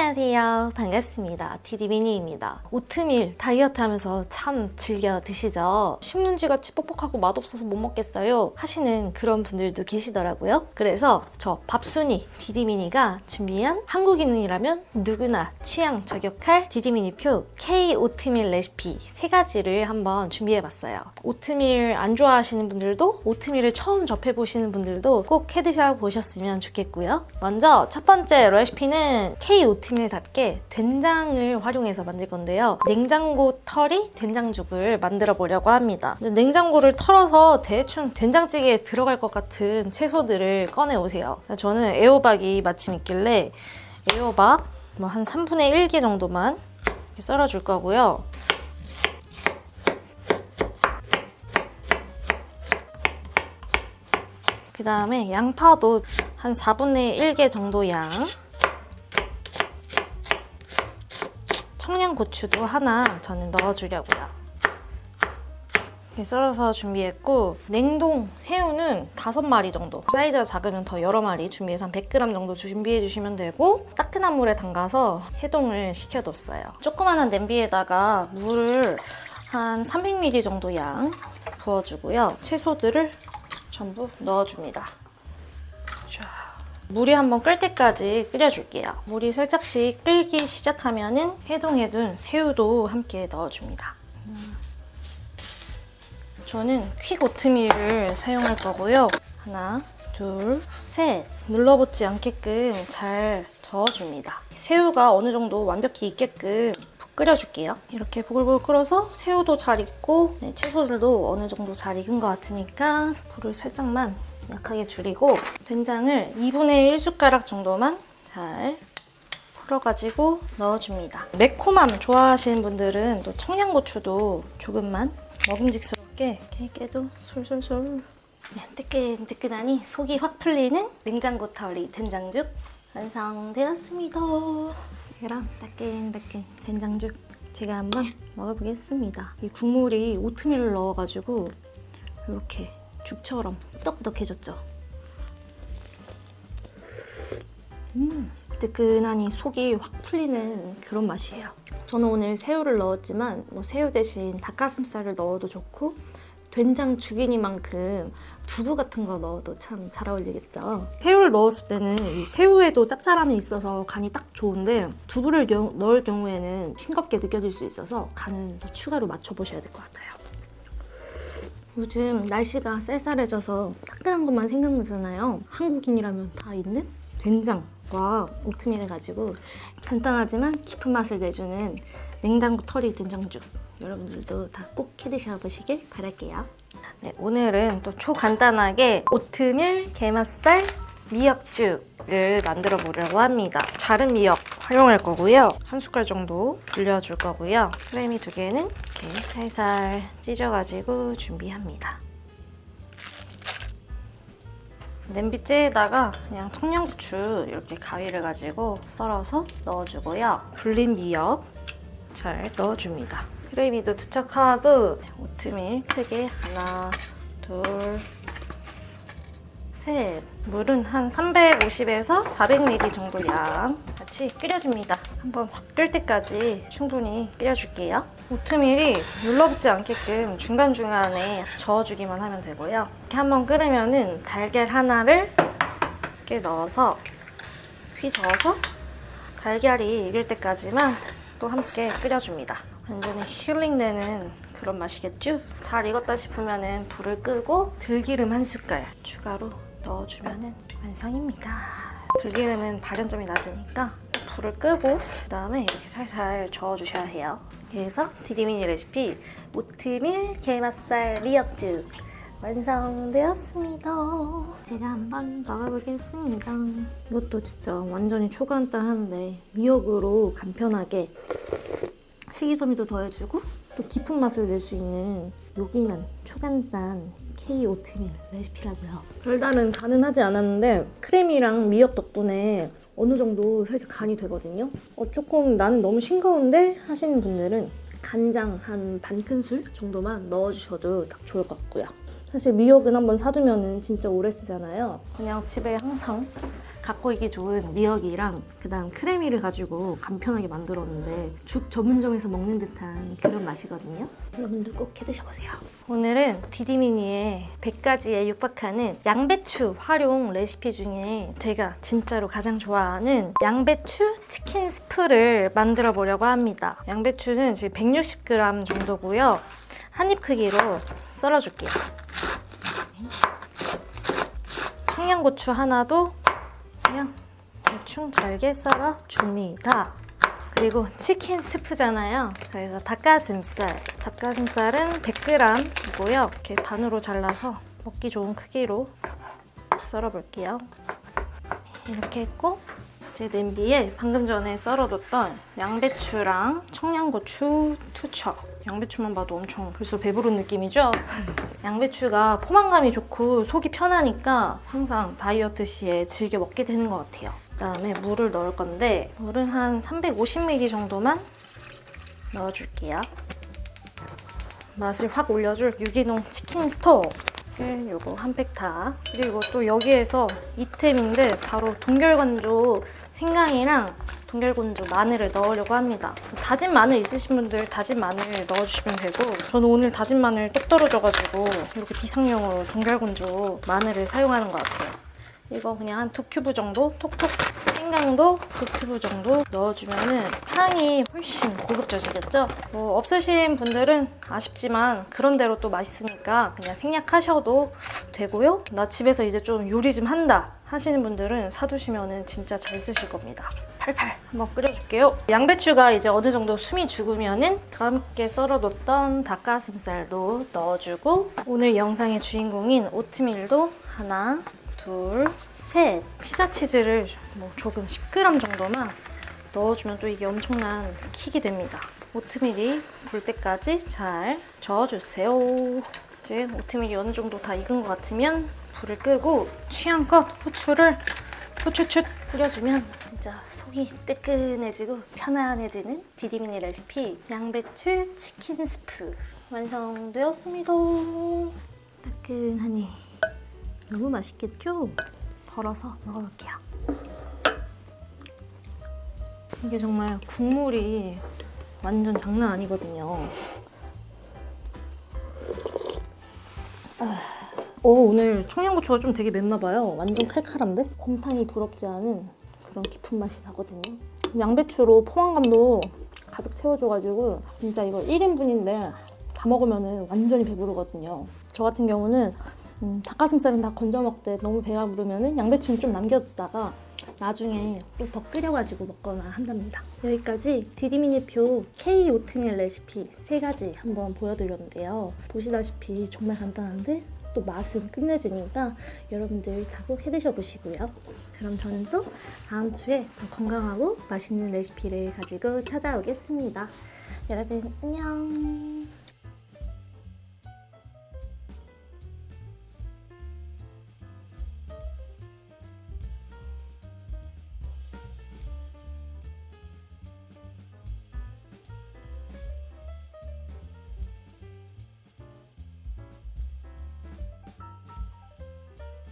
안녕하세요. 반갑습니다. 디디미니입니다. 오트밀 다이어트 하면서 참 즐겨 드시죠? 신문지같이 뻑뻑하고 맛없어서 못 먹겠어요 하시는 그런 분들도 계시더라고요. 그래서 저 밥순이 디디미니가 준비한 한국인이라면 누구나 취향 저격할 디디미니표 K 오트밀 레시피 3가지를 한번 준비해봤어요. 오트밀 안 좋아하시는 분들도 오트밀을 처음 접해보시는 분들도 꼭 해드셔 보셨으면 좋겠고요. 먼저 첫 번째 레시피는 K 오트밀답게 된장을 활용해서 만들 건데요. 냉장고 털이 된장죽을 만들어 보려고 합니다. 냉장고를 털어서 대충 된장찌개에 들어갈 것 같은 채소들을 꺼내 오세요. 저는 애호박이 마침 있길래 애호박 한 3분의 1개 정도만 썰어줄 거고요. 그 다음에 양파도 한 4분의 1개 정도 양, 청양고추도 하나 저는 넣어주려고요. 이렇게 썰어서 준비했고, 냉동 새우는 5마리 정도, 사이즈가 작으면 더 여러 마리 준비해서 한 100g 정도 준비해 주시면 되고, 따끈한 물에 담가서 해동을 시켜뒀어요. 조그마한 냄비에다가 물을 한 300ml 정도 양 부어주고요. 채소들을 전부 넣어줍니다. 자, 물이 한번 끓 때까지 끓여줄게요. 물이 살짝씩 끓기 시작하면은 해동해둔 새우도 함께 넣어줍니다. 저는 퀵 오트밀을 사용할 거고요. 하나, 둘, 셋. 눌러붙지 않게끔 잘 저어줍니다. 새우가 어느 정도 완벽히 익게끔 푹 끓여줄게요. 이렇게 보글보글 끓어서 새우도 잘 익고 채소들도 어느 정도 잘 익은 것 같으니까 불을 살짝만 약하게 줄이고 된장을 2분의 1숟가락 정도만 잘 풀어가지고 넣어줍니다. 매콤함 좋아하시는 분들은 또 청양고추도 조금만 먹음직스럽게 이렇게 깨도 솔솔솔. 뜨끈뜨끈하니 속이 확 풀리는 냉장고 털이 된장죽 완성되었습니다. 그럼 따끈따끈 된장죽 제가 한번 먹어보겠습니다. 이 국물이 오트밀을 넣어가지고 이렇게 죽처럼 꾸덕꾸덕해졌죠. 뜨끈하니 속이 확 풀리는 그런 맛이에요. 저는 오늘 새우를 넣었지만 새우 대신 닭가슴살을 넣어도 좋고 된장죽이니만큼 두부 같은 거 넣어도 참 잘 어울리겠죠. 새우를 넣었을 때는 이 새우에도 짭짤함이 있어서 간이 딱 좋은데 두부를 넣을 경우에는 싱겁게 느껴질 수 있어서 간은 더 추가로 맞춰보셔야 될 것 같아요. 요즘 날씨가 쌀쌀해져서 따끈한 것만 생각나잖아요. 한국인이라면 다 있는 된장과 오트밀을 가지고 간단하지만 깊은 맛을 내주는 냉장고 털이 된장죽, 여러분들도 다 꼭 해드셔 보시길 바랄게요. 네, 오늘은 또 초간단하게 오트밀 게맛살 미역죽을 만들어 보려고 합니다. 자른 미역 활용할 거고요. 한 숟갈 정도 불려줄 거고요. 크레미 2개는 이렇게 살살 찢어가지고 준비합니다. 냄비째에다가 그냥 청양고추 이렇게 가위를 가지고 썰어서 넣어주고요. 불린 미역 잘 넣어줍니다. 크레미도 투척하고 오트밀 크게 하나, 둘, 셋. 물은 한 350에서 400ml 정도 양 같이 끓여줍니다. 한번 확 끓을 때까지 충분히 끓여줄게요. 오트밀이 눌러붙지 않게끔 중간중간에 저어주기만 하면 되고요. 이렇게 한번 끓으면은 달걀 하나를 이렇게 넣어서 휘저어서 달걀이 익을 때까지만 또 함께 끓여줍니다. 완전히 힐링되는 그런 맛이겠죠? 잘 익었다 싶으면 불을 끄고 들기름 한 숟갈 추가로 넣어주면 완성입니다. 들기름은 발연점이 낮으니까 불을 끄고 그 다음에 이렇게 살살 저어주셔야 해요. 그래서 디디미니 레시피 오트밀 게맛살 미역죽 완성되었습니다. 제가 한번 먹어보겠습니다. 이것도 진짜 완전히 초간단한데 미역으로 간편하게 식이섬유도 더해주고 또 깊은 맛을 낼 수 있는 요긴한 초간단 K 오트밀 레시피라고요. 별다른 간은 하지 않았는데 크림이랑 미역 덕분에 어느 정도 살짝 간이 되거든요. 조금 나는 너무 싱거운데 하시는 분들은 간장 한 반 큰술 정도만 넣어주셔도 딱 좋을 것 같고요. 사실 미역은 한번 사두면 진짜 오래 쓰잖아요. 그냥 집에 항상 갖고 있기 좋은 미역이랑 그다음 크래미를 가지고 간편하게 만들었는데 죽 전문점에서 먹는 듯한 그런 맛이거든요. 여러분들 꼭 해드셔보세요. 오늘은 디디미니의 100가지에 육박하는 양배추 활용 레시피 중에 제가 진짜로 가장 좋아하는 양배추 치킨 스프를 만들어 보려고 합니다. 양배추는 지금 160g 정도고요. 한입 크기로 썰어줄게요. 청양고추 하나도 그냥 대충 잘게 썰어줍니다. 그리고 치킨 스프잖아요. 그래서 닭가슴살은 100g이고요. 이렇게 반으로 잘라서 먹기 좋은 크기로 썰어볼게요. 이렇게 했고 이제 냄비에 방금 전에 썰어뒀던 양배추랑 청양고추 투척. 양배추만 봐도 엄청 벌써 배부른 느낌이죠? 양배추가 포만감이 좋고 속이 편하니까 항상 다이어트 시에 즐겨 먹게 되는 것 같아요. 그다음에 물을 넣을 건데 물은 한 350ml 정도만 넣어줄게요. 맛을 확 올려줄 유기농 치킨 스톡 요거 한 팩 다. 그리고 또 여기에서 이템인데 바로 동결건조 생강이랑 동결건조 마늘을 넣으려고 합니다. 다진 마늘 있으신 분들 다진 마늘 넣어주시면 되고 저는 오늘 다진 마늘 똑 떨어져가지고 이렇게 비상용으로 동결건조 마늘을 사용하는 것 같아요. 이거 그냥 한 2큐브 정도 톡톡, 생강도 2큐브 정도 넣어주면은 향이 훨씬 고급져지겠죠? 뭐 없으신 분들은 아쉽지만 그런 대로 또 맛있으니까 그냥 생략하셔도 되고요. 나 집에서 이제 좀 요리 좀 한다 하시는 분들은 사두시면은 진짜 잘 쓰실 겁니다. 팔팔 한번 끓여줄게요. 양배추가 이제 어느 정도 숨이 죽으면은 함께 썰어뒀던 닭가슴살도 넣어주고 오늘 영상의 주인공인 오트밀도 하나, 둘, 셋. 피자 치즈를 뭐 조금 10g 정도만 넣어주면 또 이게 엄청난 킥이 됩니다. 오트밀이 불 때까지 잘 저어주세요. 이제 오트밀이 어느 정도 다 익은 것 같으면 불을 끄고 취향껏 후추를 후추추 뿌려주면 진짜 속이 뜨끈해지고 편안해지는 디디미니 레시피 양배추 치킨 스프 완성되었습니다. 뜨끈하니 너무 맛있겠죠? 덜어서 먹어볼게요. 이게 정말 국물이 완전 장난 아니거든요. 오늘 청양고추가 좀 되게 맵나봐요. 완전 칼칼한데? 곰탕이 부럽지 않은 그런 깊은 맛이 나거든요. 양배추로 포만감도 가득 채워줘가지고 진짜 이거 1인분인데 다 먹으면 완전히 배부르거든요. 저 같은 경우는 닭가슴살은 다 건져 먹되 너무 배가 부르면 양배추는 좀 남겨뒀다가 나중에 또 더 끓여가지고 먹거나 한답니다. 여기까지 디디미니표 K 오트밀 레시피 3가지 한번 보여드렸는데요. 보시다시피 정말 간단한데 또 맛은 끝내주니까 여러분들 다 꼭 해드셔 보시고요. 그럼 저는 또 다음 주에 더 건강하고 맛있는 레시피를 가지고 찾아오겠습니다. 여러분 안녕.